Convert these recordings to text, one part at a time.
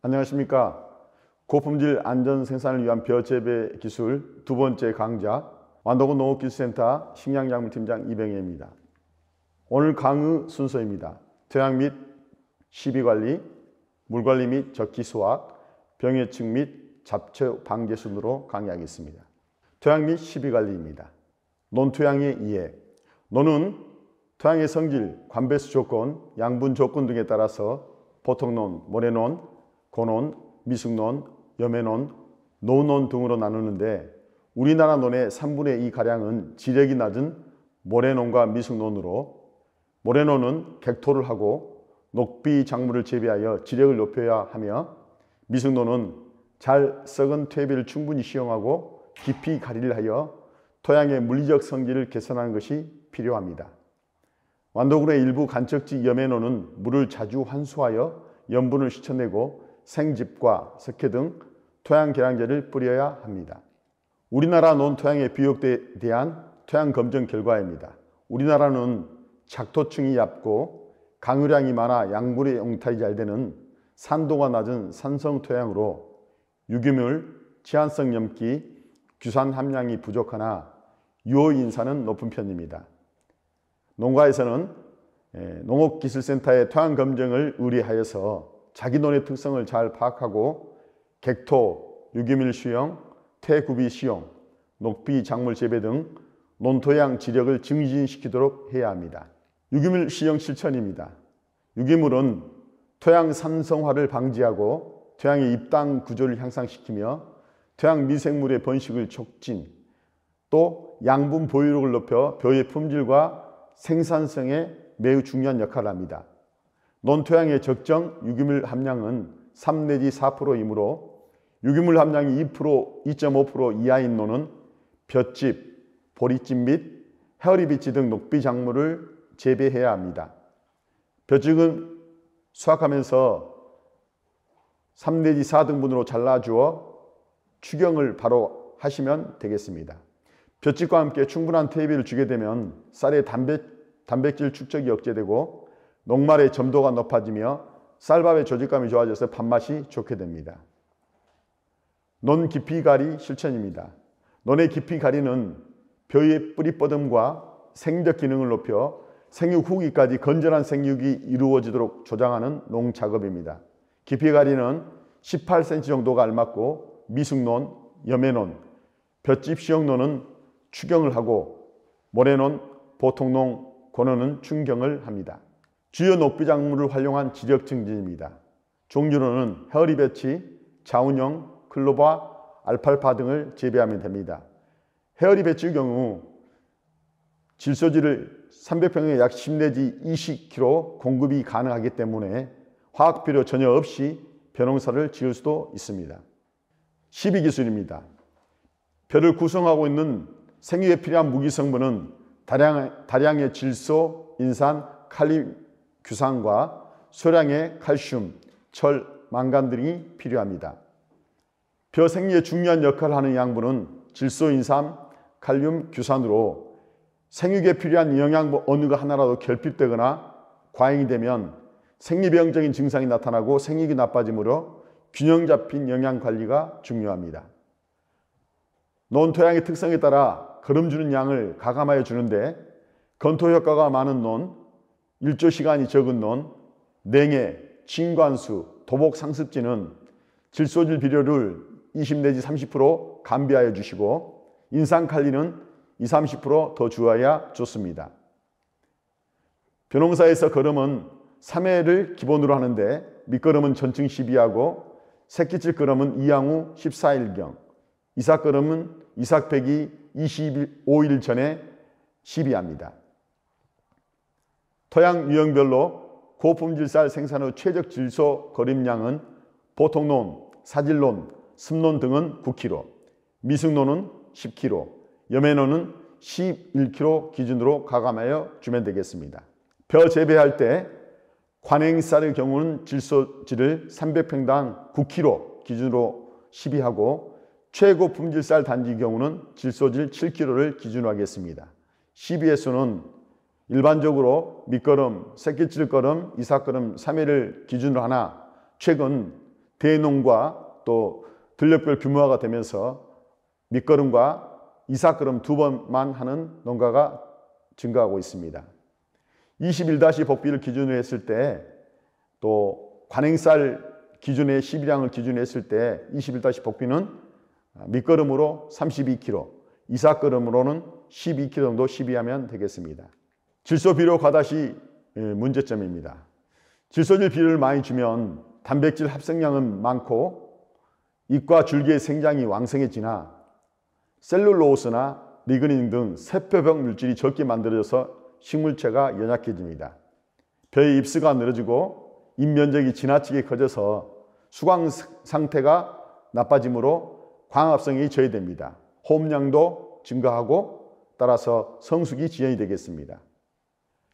안녕하십니까. 고품질 안전 생산을 위한 벼 재배 기술 두 번째 강좌 완도군 농업기술센터 식량작물팀장 이병혜입니다. 오늘 강의 순서입니다. 토양 및 시비관리, 물관리 및 적기 수확, 병해충 및 잡초 방제 순으로 강의하겠습니다. 토양 및 시비관리입니다. 논토양의 이해. 논은 토양의 성질, 관배수 조건, 양분 조건 등에 따라서 보통논, 모래논, 고논, 미숙논, 염해논, 노논 등으로 나누는데 우리나라 논의 3분의 2가량은 지력이 낮은 모래논과 미숙논으로 모래논은 객토를 하고 녹비 작물을 재배하여 지력을 높여야 하며 미숙논은 잘 썩은 퇴비를 충분히 시용하고 깊이 가리를 하여 토양의 물리적 성질을 개선하는 것이 필요합니다. 완도군의 일부 간척지 염해논은 물을 자주 환수하여 염분을 씻어내고 생즙과 석회 등 토양 계량제를 뿌려야 합니다. 우리나라 논 토양의 비옥에 대한 토양 검정 결과입니다. 우리나라는 작토층이 얇고 강유량이 많아 양분의 용탈이 잘 되는 산도가 낮은 산성 토양으로 유기물, 치안성 염기, 규산 함량이 부족하나 유효인산은 높은 편입니다. 농가에서는 농업기술센터의 토양 검정을 의뢰하여서 자기 논의 특성을 잘 파악하고 객토, 유기물 수용, 퇴구비 시용, 녹비 작물 재배 등 논토양 지력을 증진시키도록 해야 합니다. 유기물 시용 실천입니다. 유기물은 토양 산성화를 방지하고 토양의 입당 구조를 향상시키며 토양 미생물의 번식을 촉진, 또 양분 보유력을 높여 벼의 품질과 생산성에 매우 중요한 역할을 합니다. 논토양의 적정 유기물 함량은 3 내지 4%이므로 유기물 함량이 2%, 2.5% 이하인 논은 볏짚, 보리집 및 헤어리비치 등 녹비 작물을 재배해야 합니다. 볏짚은 수확하면서 3 내지 4등분으로 잘라주어 추경을 바로 하시면 되겠습니다. 볏짚과 함께 충분한 퇴비를 주게 되면 쌀의 단백질 축적이 억제되고 녹말의 점도가 높아지며 쌀밥의 조직감이 좋아져서 밥맛이 좋게 됩니다. 논 깊이 가리 실천입니다. 논의 깊이 가리는 벼의 뿌리 뻗음과 생적 기능을 높여 생육 후기까지 건전한 생육이 이루어지도록 조장하는 농작업입니다. 깊이 가리는 18cm 정도가 알맞고 미숙논, 염해논, 볏짚 시형논은 추경을 하고 모래논, 보통논, 고논은 충경을 합니다. 주요 녹비 작물을 활용한 지력 증진입니다. 종류로는 헤어리배치, 자운형, 클로바, 알팔파 등을 재배하면 됩니다. 헤어리배치의 경우 질소지를 300평에 약 10 내지 20kg 공급이 가능하기 때문에 화학비료 전혀 없이 벼농사를 지을 수도 있습니다. 시비기술입니다. 벼를 구성하고 있는 생육에 필요한 무기성분은 다량의 질소, 인산, 칼륨, 규산과 소량의 칼슘, 철, 망간 등이 필요합니다. 벼 생리에 중요한 역할을 하는 양분은 질소, 인산, 칼륨, 규산으로 생육에 필요한 영양분 어느 하나라도 결핍되거나 과잉이 되면 생리병적인 증상이 나타나고 생육이 나빠지므로 균형 잡힌 영양 관리가 중요합니다. 논토양의 특성에 따라 거름 주는 양을 가감하여 주는데 건토 효과가 많은 논, 일조 시간이 적은 논, 냉해, 진관수, 도복 상습지는 질소질 비료를 20 내지 30% 감비하여 주시고 인산칼리는 20, 30% 더 주어야 좋습니다. 벼농사에서 거름은 3회를 기본으로 하는데 밑거름은 전층 12하고 새끼질 거름은 이양 후 14일경, 이삭거름은 이삭배기 25일 전에 시비합니다. 토양 유형별로 고품질 쌀 생산 후 최적 질소 거림량은 보통논, 사질논, 습논 등은 9kg, 미숙논은 10kg, 염해논은 11kg 기준으로 가감하여 주면 되겠습니다. 벼 재배할 때 관행쌀의 경우는 질소질을 300평당 9kg 기준으로 시비하고 최고 품질 쌀 단지 경우는 질소질 7kg를 기준으로 하겠습니다. 시비의 수는 일반적으로 밑거름, 새끼질 거름, 이삭거름 3회를 기준으로 하나 최근 대농과 또 들녘별 규모화가 되면서 밑거름과 이삭거름 2번만 하는 농가가 증가하고 있습니다. 21-복비를 기준으로 했을 때 또 관행쌀 기준의 시비량을 기준으로 했을 때 21-복비는 밑거름으로 32kg, 이삭거름으로는 12kg 정도 시비하면 되겠습니다. 질소 비료 과다시 문제점입니다. 질소질 비료를 많이 주면 단백질 합성량은 많고 잎과 줄기의 생장이 왕성해지나 셀룰로스나 리그닌 등 세포벽 물질이 적게 만들어져서 식물체가 연약해집니다. 벼의 잎수가 늘어지고 잎 면적이 지나치게 커져서 수광 상태가 나빠지므로 광합성이 저해됩니다. 호흡량도 증가하고 따라서 성숙이 지연이 되겠습니다.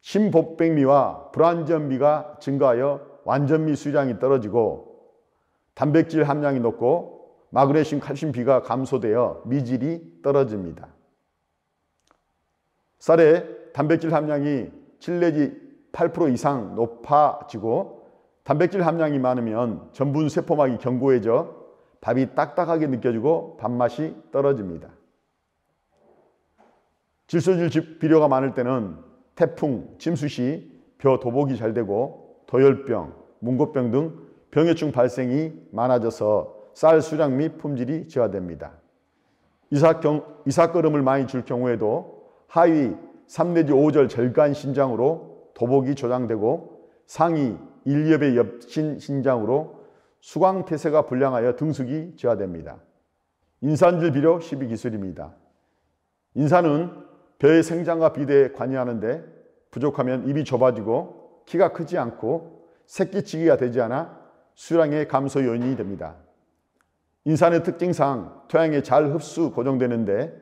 심복백미와 불완전미가 증가하여 완전미 수량이 떨어지고 단백질 함량이 높고 마그네슘, 칼슘 비가 감소되어 미질이 떨어집니다. 쌀에 단백질 함량이 7 내지 8% 이상 높아지고 단백질 함량이 많으면 전분 세포막이 견고해져 밥이 딱딱하게 느껴지고 밥맛이 떨어집니다. 질소질 비료가 많을 때는 태풍, 침수시 벼 도복이 잘 되고 도열병, 문고병 등 병해충 발생이 많아져서 쌀 수량 및 품질이 저하됩니다. 이삭거름을 많이 줄 경우에도 하위 3 내지 5절 절간 신장으로 도복이 조장되고 상위 1, 2엽의 엽신 신장으로 수광태세가 불량하여 등숙이 저하됩니다. 인산질 비료 시비 기술입니다. 인산은 벼의 생장과 비대에 관여하는데 부족하면 입이 좁아지고 키가 크지 않고 새끼치기가 되지 않아 수량의 감소 요인이 됩니다. 인산의 특징상 토양에 잘 흡수 고정되는데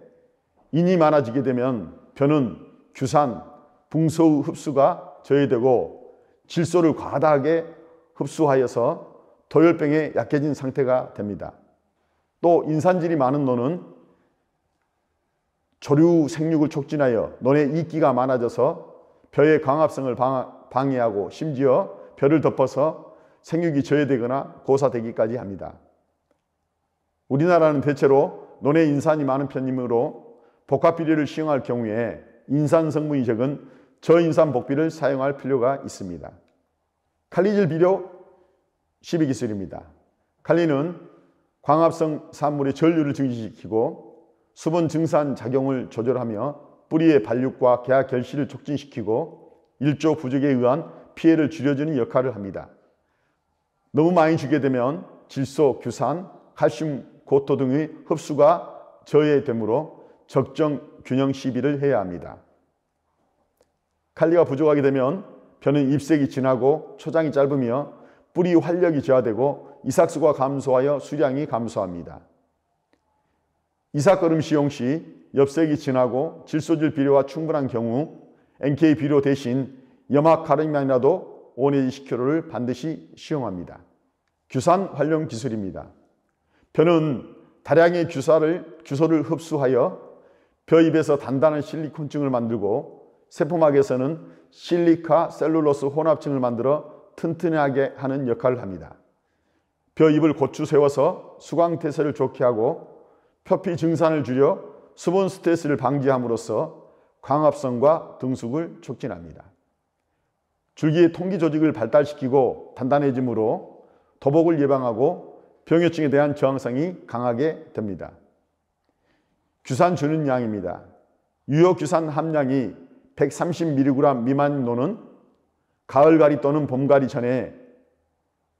인이 많아지게 되면 벼는 규산, 붕소의 흡수가 저해되고 질소를 과다하게 흡수하여서 도열병에 약해진 상태가 됩니다. 또 인산질이 많은 논은 조류 생육을 촉진하여 논의 이끼가 많아져서 벼의 광합성을 방해하고 심지어 벼를 덮어서 생육이 저해되거나 고사되기까지 합니다. 우리나라는 대체로 논에 인산이 많은 편이므로 복합비료를 시행할 경우에 인산 성분이 적은 저인산 복비를 사용할 필요가 있습니다. 칼리질 비료 시비 기술입니다. 칼리는 광합성 산물의 전류를 증식시키고 수분 증산 작용을 조절하며 뿌리의 발육과 계화 결실을 촉진시키고 일조 부족에 의한 피해를 줄여주는 역할을 합니다. 너무 많이 주게 되면 질소, 규산, 칼슘, 고토 등의 흡수가 저해되므로 적정 균형 시비를 해야 합니다. 칼리가 부족하게 되면 벼는 잎색이 진하고 초장이 짧으며 뿌리 활력이 저하되고 이삭수가 감소하여 수량이 감소합니다. 이삭거름 시용 시 엽색이 진하고 질소질 비료가 충분한 경우 NK 비료 대신 염화카르민이라도 5 내지 10kg를 반드시 시용합니다. 규산 활용 기술입니다. 벼는 다량의 규소를 흡수하여 벼 잎에서 단단한 실리콘층을 만들고 세포막에서는 실리카 셀룰로스 혼합층을 만들어 튼튼하게 하는 역할을 합니다. 벼 잎을 고추 세워서 수광태세를 좋게 하고 표피 증산을 줄여 수분 스트레스를 방지함으로써 광합성과 등숙을 촉진합니다. 줄기의 통기 조직을 발달시키고 단단해지므로 도복을 예방하고 병해충에 대한 저항성이 강하게 됩니다. 규산 주는 양입니다. 유효 규산 함량이 130mg 미만 논은 가을가리 또는 봄가리 전에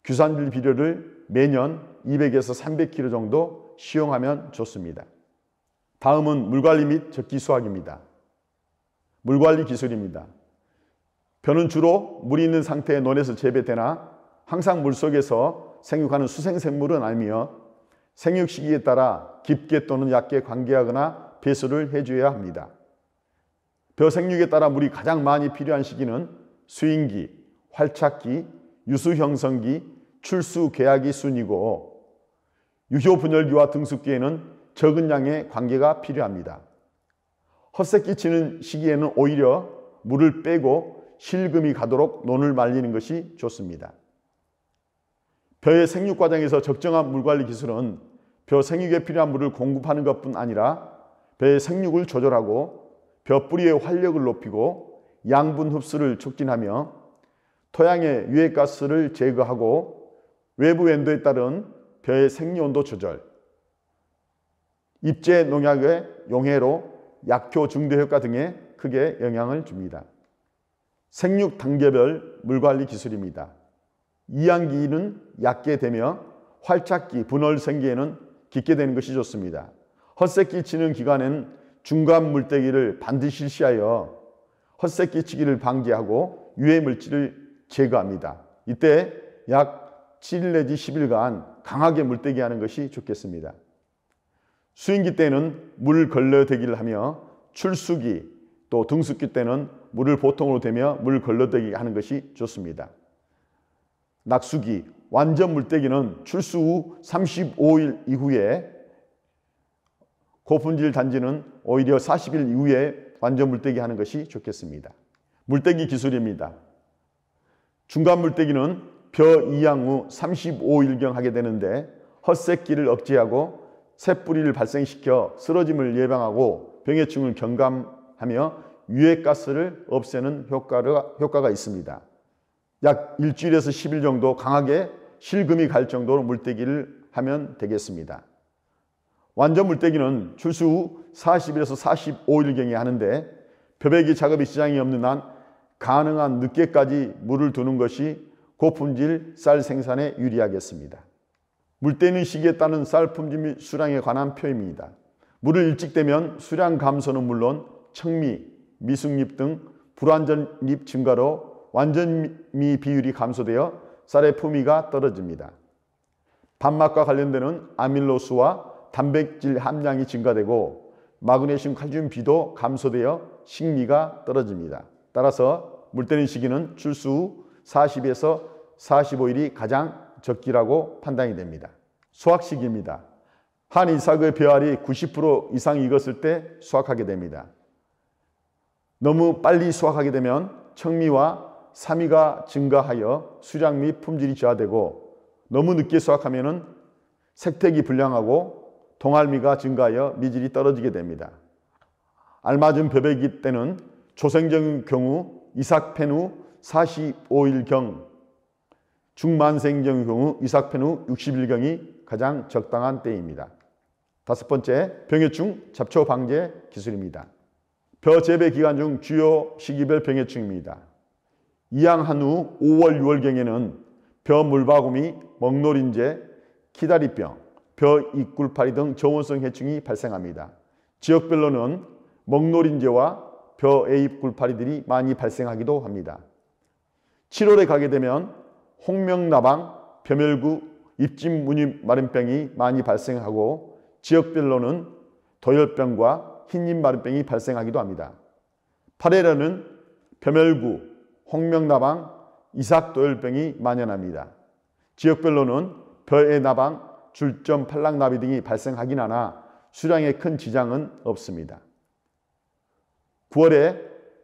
규산질 비료를 매년 200에서 300kg 정도 시용하면 좋습니다. 다음은 물관리 및 적기 수확입니다. 물관리 기술입니다. 벼는 주로 물이 있는 상태의 논에서 재배되나 항상 물속에서 생육하는 수생생물은 아니며 생육 시기에 따라 깊게 또는 얕게 관계하거나 배수를 해줘야 합니다. 벼 생육에 따라 물이 가장 많이 필요한 시기는 수인기, 활착기, 유수형성기, 출수개화기 순이고 유효분열기와 등숙기에는 적은 양의 관계가 필요합니다. 헛새끼 치는 시기에는 오히려 물을 빼고 실금이 가도록 논을 말리는 것이 좋습니다. 벼의 생육 과정에서 적정한 물 관리 기술은 벼 생육에 필요한 물을 공급하는 것뿐 아니라 벼의 생육을 조절하고 벼 뿌리의 활력을 높이고 양분 흡수를 촉진하며 토양의 유해가스를 제거하고 외부 온도에 따른 벼의 생리 온도 조절, 입제 농약의 용해로 약효 증대 효과 등에 크게 영향을 줍니다. 생육 단계별 물관리 기술입니다. 이항기는 얕게 되며 활착기, 분월 생기에는 깊게 되는 것이 좋습니다. 헛새끼 치는 기간엔 중간 물때기를 반드시 실시하여 헛새끼 치기를 방지하고 유해 물질을 제거합니다. 이때 약 7일 내지 10일간 강하게 물때기 하는 것이 좋겠습니다. 수인기 때는 물 걸러대기를 하며 출수기 또 등수기 때는 물을 보통으로 대며 물 걸러대기 하는 것이 좋습니다. 낙수기, 완전 물때기는 출수 후 35일 이후에, 고품질 단지는 오히려 40일 이후에 완전 물때기 하는 것이 좋겠습니다. 물때기 기술입니다. 중간 물때기는 벼 이양 후 35일경 하게 되는데 헛새끼를 억제하고 새뿌리를 발생시켜 쓰러짐을 예방하고 병해충을 경감하며 유해가스를 없애는 효과가 있습니다. 약 일주일에서 10일 정도 강하게 실금이 갈 정도로 물때기를 하면 되겠습니다. 완전 물때기는 출수 후 40일에서 45일경에 하는데 벼베기 작업이 지장이 없는 한 가능한 늦게까지 물을 두는 것이 고품질 쌀 생산에 유리하겠습니다. 물 떼는 시기에 따른 쌀 품질 및 수량에 관한 표입니다. 물을 일찍 떼면 수량 감소는 물론 청미, 미숙잎 등 불완전잎 증가로 완전미 비율이 감소되어 쌀의 품위가 떨어집니다. 밥맛과 관련되는 아밀로스와 단백질 함량이 증가되고 마그네슘, 칼슘, 비도 감소되어 식미가 떨어집니다. 따라서 물 떼는 시기는 출수 후 40에서 45일이 가장 적기라고 판단이 됩니다. 수확 시기입니다. 한 이삭의 벼알이 90% 이상 익었을 때 수확하게 됩니다. 너무 빨리 수확하게 되면 청미와 사미가 증가하여 수량 및 품질이 저하되고 너무 늦게 수확하면 색택이 불량하고 동알미가 증가하여 미질이 떨어지게 됩니다. 알맞은 벼베기 때는 초생적인 경우 이삭 팬 후 45일경, 중만생적인 경우 이삭 팬 후 60일경이 가장 적당한 때입니다. 다섯 번째, 병해충 잡초 방제 기술입니다. 벼 재배 기간 중 주요 시기별 병해충입니다. 이양한 후 5월, 6월경에는 벼 물바구미, 먹노린재, 키다리병, 벼 입굴파리 등 저온성 해충이 발생합니다. 지역별로는 먹노린재와 벼 애입굴파리들이 많이 발생하기도 합니다. 7월에 가게 되면 홍명나방, 벼멸구, 입진무늬 마른병이 많이 발생하고 지역별로는 도열병과 흰잎 마른병이 발생하기도 합니다. 8월에는 벼멸구, 홍명나방, 이삭도열병이 만연합니다. 지역별로는 벼애나방, 줄점, 팔랑나비 등이 발생하긴 하나 수량에 큰 지장은 없습니다. 9월에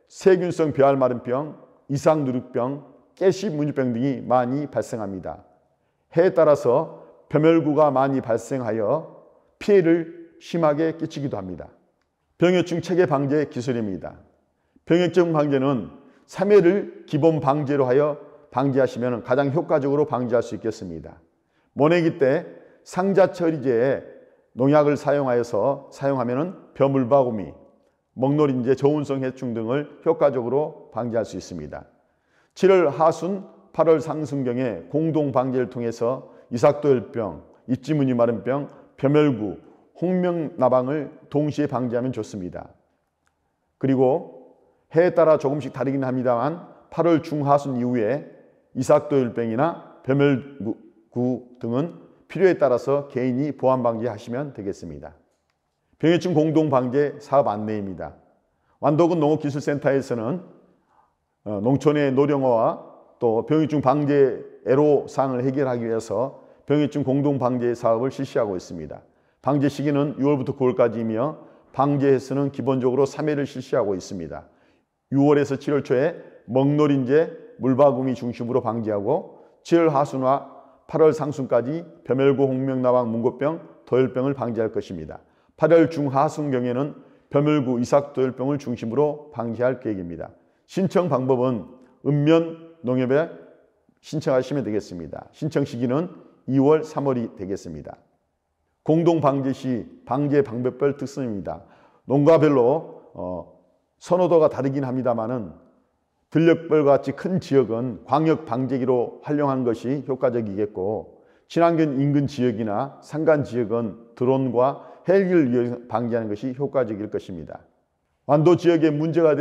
세균성 벼알마른병, 이삭누룩병, 깨씨무늬병 등이 많이 발생합니다. 해에 따라서 벼멸구가 많이 발생하여 피해를 심하게 끼치기도 합니다. 병해충 체계 방제 기술입니다. 병해충 방제는 3회를 기본 방제로 하여 방제하시면 가장 효과적으로 방제할 수 있겠습니다. 모내기 때 상자 처리제에 농약을 사용하면 벼 물바구미, 먹노린재, 저온성 해충 등을 효과적으로 방제할 수 있습니다. 7월 하순, 8월 상순경에 공동 방제를 통해서 이삭도열병, 입지무늬 마른병, 벼멸구, 홍명나방을 동시에 방제하면 좋습니다. 그리고 해에 따라 조금씩 다르긴 합니다만 8월 중하순 이후에 이삭도열병이나 벼멸구 등은 필요에 따라서 개인이 보완 방제하시면 되겠습니다. 병해충 공동 방제 사업 안내입니다. 완도군 농업기술센터에서는 농촌의 노령화와 또 병해충 방제 애로사항을 해결하기 위해서 병해충 공동 방제 사업을 실시하고 있습니다. 방제 시기는 6월부터 9월까지이며 방제 횟수는 기본적으로 3회를 실시하고 있습니다. 6월에서 7월 초에 먹노린재, 물바구미 중심으로 방제하고 7월 하순과 8월 상순까지 벼멸구, 홍명나방, 문고병, 도열병을 방지할 것입니다. 8월 중하순경에는 벼멸구, 이삭도열병을 중심으로 방지할 계획입니다. 신청 방법은 읍면 농협에 신청하시면 되겠습니다. 신청 시기는 2월, 3월이 되겠습니다. 공동 방제 시 방제 방법별 특성입니다. 농가별로 선호도가 다르긴 합니다만은 들녘벌과 같이 큰 지역은 광역 방제기로 활용하는 것이 효과적이겠고, 친환경 인근 지역이나 산간 지역은 드론과 헬기를 이용해서 방제하는 것이 효과적일 것입니다. 완도 지역에 문제가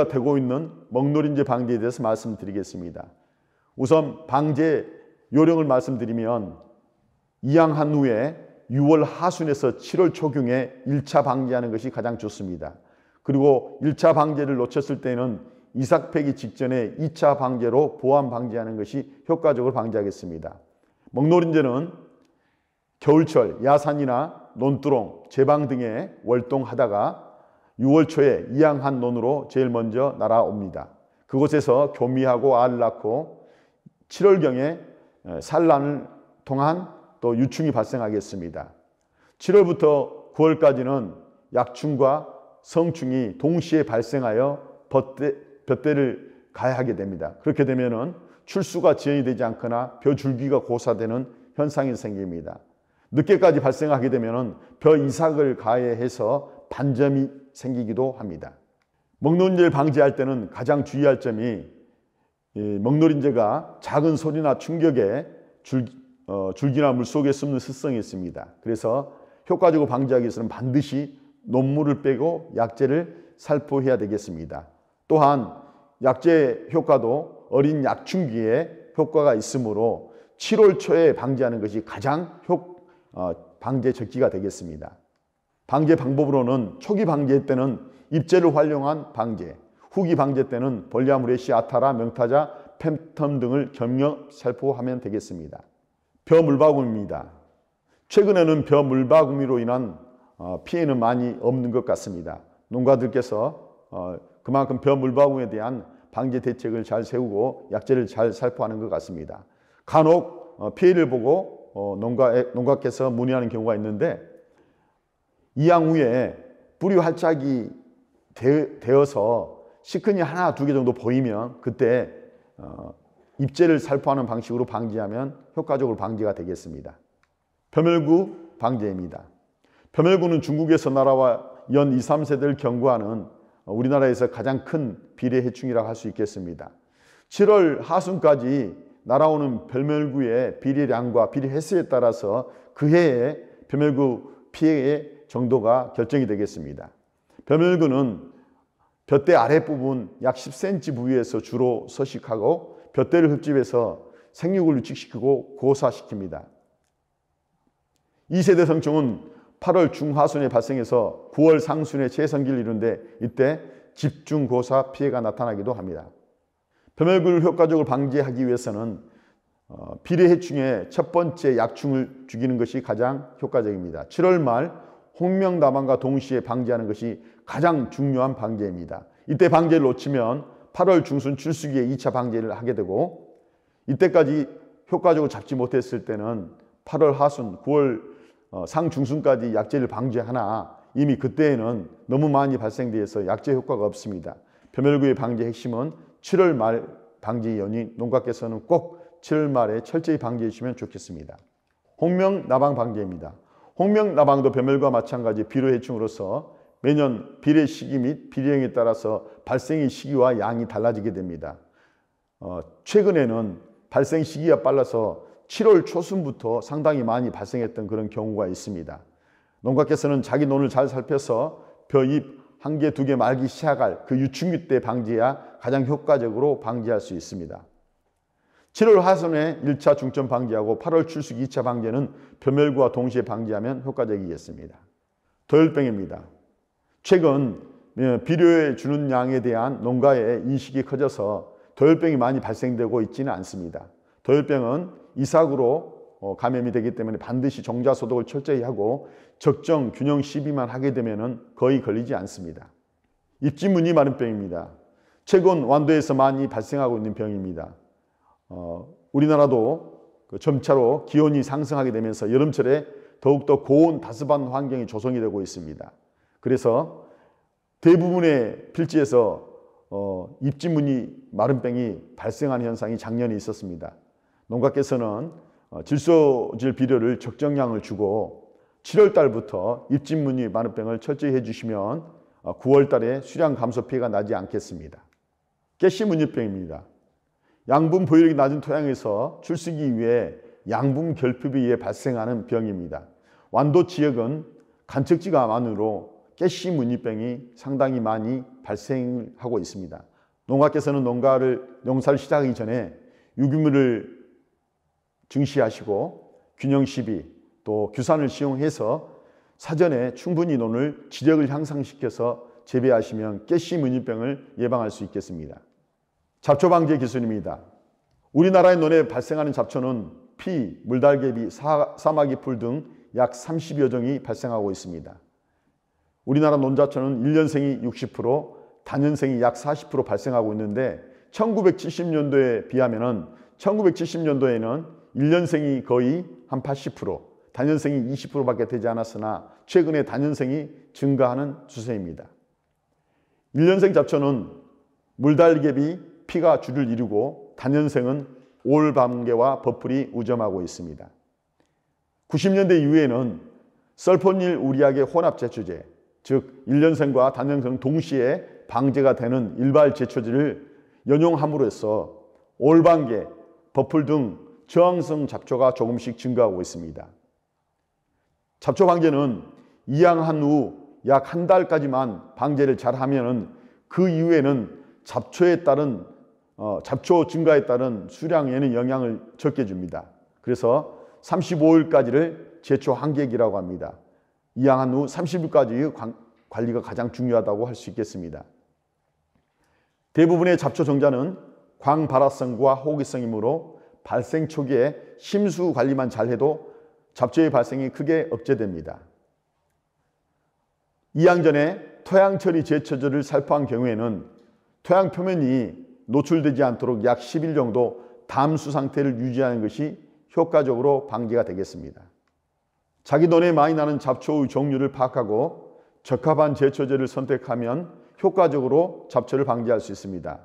되고 있는 먹노린재 방제에 대해서 말씀드리겠습니다. 우선 방제 요령을 말씀드리면, 이양한 후에 6월 하순에서 7월 초경에 1차 방제하는 것이 가장 좋습니다. 그리고 1차 방제를 놓쳤을 때는 이삭 패기 직전에 2차 방제로 보완 방제하는 것이 효과적으로 방제하겠습니다. 먹노린재는 겨울철 야산이나 논두렁, 제방 등에 월동하다가 6월 초에 이양한 논으로 제일 먼저 날아옵니다. 그곳에서 교미하고 알을 낳고 7월경에 산란을 통한 또 유충이 발생하겠습니다. 7월부터 9월까지는 약충과 성충이 동시에 발생하여 벼대를 가해하게 됩니다. 그렇게 되면은 출수가 지연이 되지 않거나 벼줄기가 고사되는 현상이 생깁니다. 늦게까지 발생하게 되면은 벼 이삭을 가해해서 반점이 생기기도 합니다. 먹노린재를 방지할 때는 가장 주의할 점이, 먹노린재가 작은 소리나 충격에 줄기나 물속에 숨는 습성이 있습니다. 그래서 효과적으로 방지하기 위해서는 반드시 논물을 빼고 약재를 살포해야 되겠습니다. 또한 약재 효과도 어린 약충기에 효과가 있으므로 7월 초에 방제하는 것이 가장 방제 적기가 되겠습니다. 방제 방법으로는 초기 방제 때는 잎재를 활용한 방제, 후기 방제 때는 볼리아무레시, 아타라, 명타자, 팬텀 등을 겸용 살포하면 되겠습니다. 벼 물바구미입니다. 최근에는 벼 물바구미로 인한 피해는 많이 없는 것 같습니다. 농가들께서 그만큼 벼 물바구미에 대한 방제 대책을 잘 세우고 약재를 잘 살포하는 것 같습니다. 간혹 피해를 보고 농가께서 문의하는 경우가 있는데, 이양 후에 뿌리 활짝이 되어서 시큰이 하나, 두 개 정도 보이면 그때 잎재를 살포하는 방식으로 방지하면 효과적으로 방지가 되겠습니다. 벼멸구 방제입니다. 벼멸구는 중국에서 날아와 연 2, 3세대를 경구하는 우리나라에서 가장 큰 비례 해충이라고 할 수 있겠습니다. 7월 하순까지 날아오는 벼멸구의 비례량과 비례 횟수에 따라서 그 해의 벼멸구 피해의 정도가 결정이 되겠습니다. 벼멸구는 벼대 아랫부분 약 10cm 부위에서 주로 서식하고 벼대를 흡집해서 생육을 유축시키고 고사시킵니다. 2세대 성충은 8월 중하순에 발생해서 9월 상순에 재성기를 이루는데, 이때 집중 고사 피해가 나타나기도 합니다. 벼멸구를 효과적으로 방지하기 위해서는 비례해충의 첫 번째 약충을 죽이는 것이 가장 효과적입니다. 7월 말 홍명나방과 동시에 방지하는 것이 가장 중요한 방제입니다. 이때 방제를 놓치면 8월 중순 출수기에 2차 방제를 하게 되고, 이때까지 효과적으로 잡지 못했을 때는 8월 하순, 9월 상중순까지 약재를 방제하나 이미 그때에는 너무 많이 발생되어서 약재 효과가 없습니다. 벼멸구의 방제 핵심은 7월 말 방제 연인, 농가께서는 꼭 7월 말에 철저히 방제해 주시면 좋겠습니다. 홍명나방 방제입니다. 홍명나방도 벼멸구와 마찬가지 비료해충으로서 매년 비례 시기 및 비례형에 따라서 발생의 시기와 양이 달라지게 됩니다. 최근에는 발생 시기가 빨라서 7월 초순부터 상당히 많이 발생했던 그런 경우가 있습니다. 농가께서는 자기 논을 잘 살펴서 벼잎 1개, 2개 말기 시작할 그 유충기 때 방지해야 가장 효과적으로 방지할 수 있습니다. 7월 하순에 1차 중점 방지하고 8월 출수기 2차 방제는 벼멸구와 동시에 방지하면 효과적이겠습니다. 도열병입니다. 최근 비료에 주는 양에 대한 농가의 인식이 커져서 도열병이 많이 발생되고 있지는 않습니다. 도열병은 이삭으로 감염이 되기 때문에 반드시 종자 소독을 철저히 하고 적정 균형 시비만 하게 되면 거의 걸리지 않습니다. 입지무늬 마른병입니다. 최근 완도에서 많이 발생하고 있는 병입니다. 우리나라도 점차로 기온이 상승하게 되면서 여름철에 더욱더 고온 다습한 환경이 조성이 되고 있습니다. 그래서 대부분의 필지에서 잎지무늬 마름병이 발생하는 현상이 작년에 있었습니다. 농가께서는 질소질 비료를 적정량을 주고 7월 달부터 잎지무늬 마름병을 철저히 해주시면 9월 달에 수량 감소 피해가 나지 않겠습니다. 가시무늬병입니다. 양분 보유력이 낮은 토양에서 출수기 위해 양분 결핍에 의해 발생하는 병입니다. 완도 지역은 간척지가 많으로 가시무늬병이 상당히 많이 발생하고 있습니다. 농가께서는 농사를 시작하기 전에 유기물을 증시하시고 균형 시비 또 규산을 시용해서 사전에 충분히 논을 지력을 향상시켜서 재배하시면 가시무늬병을 예방할 수 있겠습니다. 잡초 방제 기술입니다. 우리나라의 논에 발생하는 잡초는 피, 물달개비, 사마귀풀 등 약 30여 종이 발생하고 있습니다. 우리나라 논잡초는 1년생이 60%, 단년생이 약 40% 발생하고 있는데 1970년도에 비하면 1970년도에는 1년생이 거의 한 80%, 단년생이 20%밖에 되지 않았으나 최근에 단년생이 증가하는 추세입니다. 1년생 잡초는 물달개비, 피가 주를 이루고 단년생은 올밤개와 버풀이 우점하고 있습니다. 90년대 이후에는 설포닐 우리약의 혼합 제초제, 즉 1년생과 단년생 동시에 방제가 되는 일발 제초제를 연용함으로써 올밤개, 버풀 등 저항성 잡초가 조금씩 증가하고 있습니다. 잡초 방제는 이양한 후 약 한 달까지만 방제를 잘하면 그 이후에는 잡초 증가에 따른 수량에는 영향을 적게 줍니다. 그래서 35일까지를 제초 한계기라고 합니다. 이양한 후 30일까지의 관리가 가장 중요하다고 할 수 있겠습니다. 대부분의 잡초 정자는 광발화성과 호기성이므로 발생 초기에 심수 관리만 잘해도 잡초의 발생이 크게 억제됩니다. 이양 전에 토양 처리 제초제를 살포한 경우에는 토양 표면이 노출되지 않도록 약 10일 정도 담수 상태를 유지하는 것이 효과적으로 방제가 되겠습니다. 자기 논에 많이 나는 잡초의 종류를 파악하고 적합한 제초제를 선택하면 효과적으로 잡초를 방제할 수 있습니다.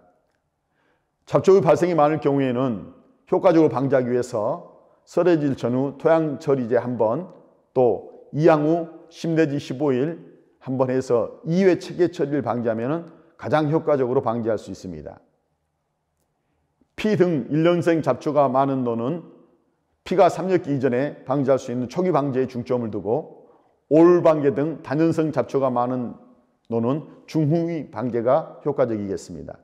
잡초의 발생이 많을 경우에는 효과적으로 방제하기 위해서 썰어질 전후 토양 처리제 한번, 또 이양 후 10 내지 15일 한번 해서 2회 체계 처리를 방제하면 가장 효과적으로 방제할 수 있습니다. 피 등 1년생 잡초가 많은 논은 피가 3렵기 이전에 방제할 수 있는 초기 방제에 중점을 두고 올방개 등 단연성 잡초가 많은 논은 중후기 방제가 효과적이겠습니다.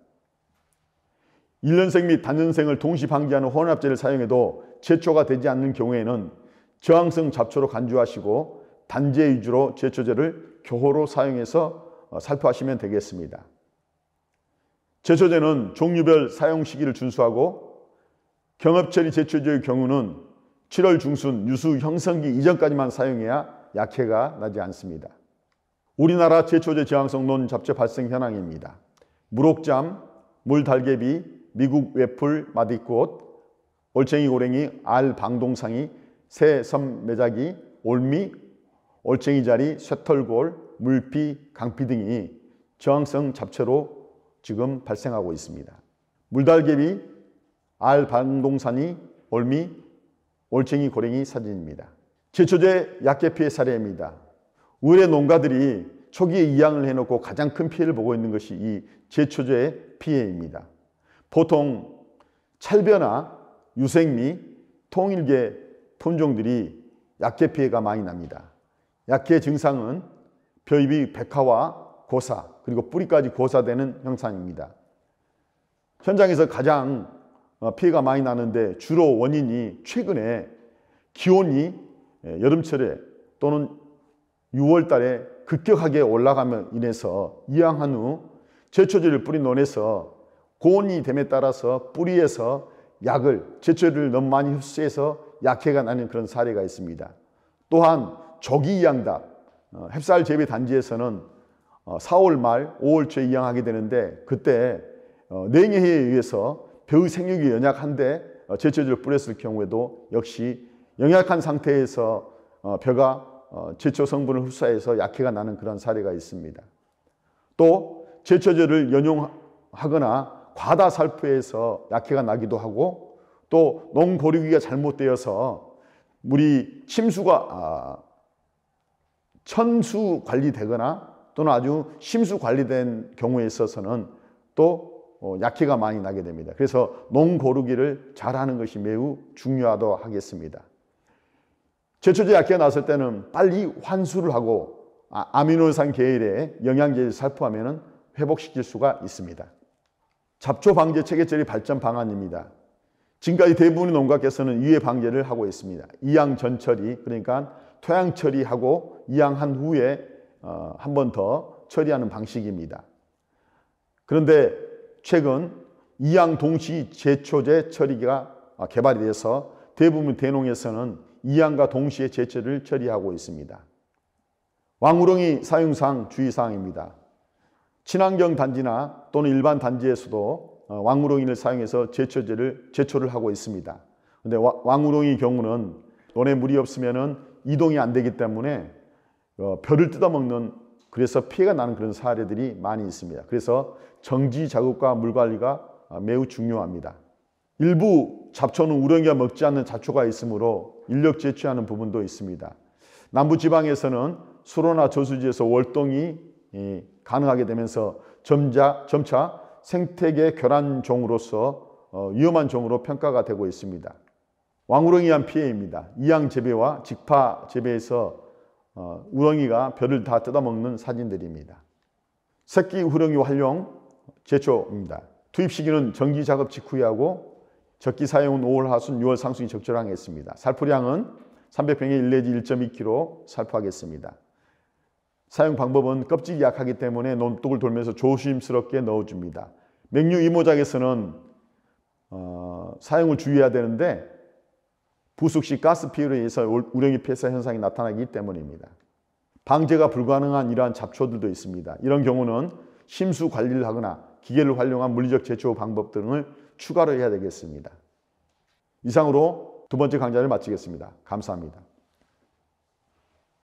1년생 및 단년생을 동시 방제하는 혼합제를 사용해도 제초가 되지 않는 경우에는 저항성 잡초로 간주하시고 단제 위주로 제초제를 교호로 사용해서 살포하시면 되겠습니다. 제초제는 종류별 사용 시기를 준수하고 경합처리 제초제의 경우는 7월 중순 유수 형성기 이전까지만 사용해야 약해가 나지 않습니다. 우리나라 제초제 저항성 논 잡초 발생 현황입니다. 무록잠, 물달개비, 미국 외풀, 마디꽃, 올챙이 고랭이, 알 방동상이, 새 섬매자기, 올미, 올챙이자리, 쇠털골, 물피, 강피 등이 저항성 잡초로 지금 발생하고 있습니다. 물달개비, 알 방동산이, 올미, 올챙이 고랭이 사진입니다. 제초제 약계 피해 사례입니다. 의뢰 농가들이 초기에 이양을 해놓고 가장 큰 피해를 보고 있는 것이 이 제초제의 피해입니다. 보통 찰변화, 유생미, 통일계 품종들이 약계 피해가 많이 납니다. 약계 증상은 벼잎이 백화와 고사, 그리고 뿌리까지 고사되는 형상입니다. 현장에서 가장 피해가 많이 나는데 주로 원인이 최근에 기온이 여름철에 또는 6월 달에 급격하게 올라감으로 인해서 이양한 후 제초제를 뿌린 논에서 고온이 됨에 따라서 뿌리에서 제초제를 너무 많이 흡수해서 약해가 나는 그런 사례가 있습니다. 또한 조기 이양답, 햅쌀 재배 단지에서는 4월 말, 5월 초에 이양하게 되는데 그때 냉해에 의해서 벼의 생육이 연약한데 제초제를 뿌렸을 경우에도 역시 영약한 상태에서 벼가 제초 성분을 흡수해서 약해가 나는 그런 사례가 있습니다. 또 제초제를 연용하거나 과다 살포해서 약해가 나기도 하고, 또 농고르기가 잘못되어서 물이 침수가 천수 관리되거나 또는 아주 심수 관리된 경우에 있어서는 또 약해가 많이 나게 됩니다. 그래서 농고르기를 잘하는 것이 매우 중요하다고 하겠습니다. 제초제 약해가 났을 때는 빨리 환수를 하고 아미노산 계열의 영양제를 살포하면 회복시킬 수가 있습니다. 잡초 방제 체계처리 발전 방안입니다. 지금까지 대부분의 농가께서는 이해 방제를 하고 있습니다. 이양 전처리, 그러니까 토양 처리하고 이양한 후에 한 번 더 처리하는 방식입니다. 그런데 최근 이양 동시 제초제 처리가 개발이 돼서 대부분 대농에서는 이양과 동시에 제초를 처리하고 있습니다. 왕우렁이 사용상 주의사항입니다. 친환경 단지나 또는 일반 단지에서도 왕우렁이를 사용해서 제초를 하고 있습니다. 그런데 왕우렁이 경우는 논에 물이 없으면 이동이 안 되기 때문에 벼를 뜯어먹는, 그래서 피해가 나는 그런 사례들이 많이 있습니다. 그래서 정지 작업과 물 관리가 매우 중요합니다. 일부 잡초는 우렁이가 먹지 않는 잡초가 있으므로 인력 제초하는 부분도 있습니다. 남부지방에서는 수로나 저수지에서 월동이 가능하게 되면서 점차 생태계 교란종으로서 위험한 종으로 평가가 되고 있습니다. 왕우렁이한 피해입니다. 이양 재배와 직파 재배에서 우렁이가 벼를 다 뜯어먹는 사진들입니다. 새끼 우렁이 활용 제초입니다. 투입 시기는 정지 작업 직후에 하고 적기 사용은 5월 하순 6월 상순이 적절하겠습니다. 살포량은 300평에 1 내지 1.2kg 살포하겠습니다. 사용 방법은 껍질이 약하기 때문에 논둑을 돌면서 조심스럽게 넣어줍니다. 맹류 이모작에서는 사용을 주의해야 되는데 부숙 시 가스 피해로 인해서 우렁이 폐사 현상이 나타나기 때문입니다. 방제가 불가능한 이러한 잡초들도 있습니다. 이런 경우는 심수 관리를 하거나 기계를 활용한 물리적 제초 방법 등을 추가로 해야 되겠습니다. 이상으로 두 번째 강좌를 마치겠습니다. 감사합니다.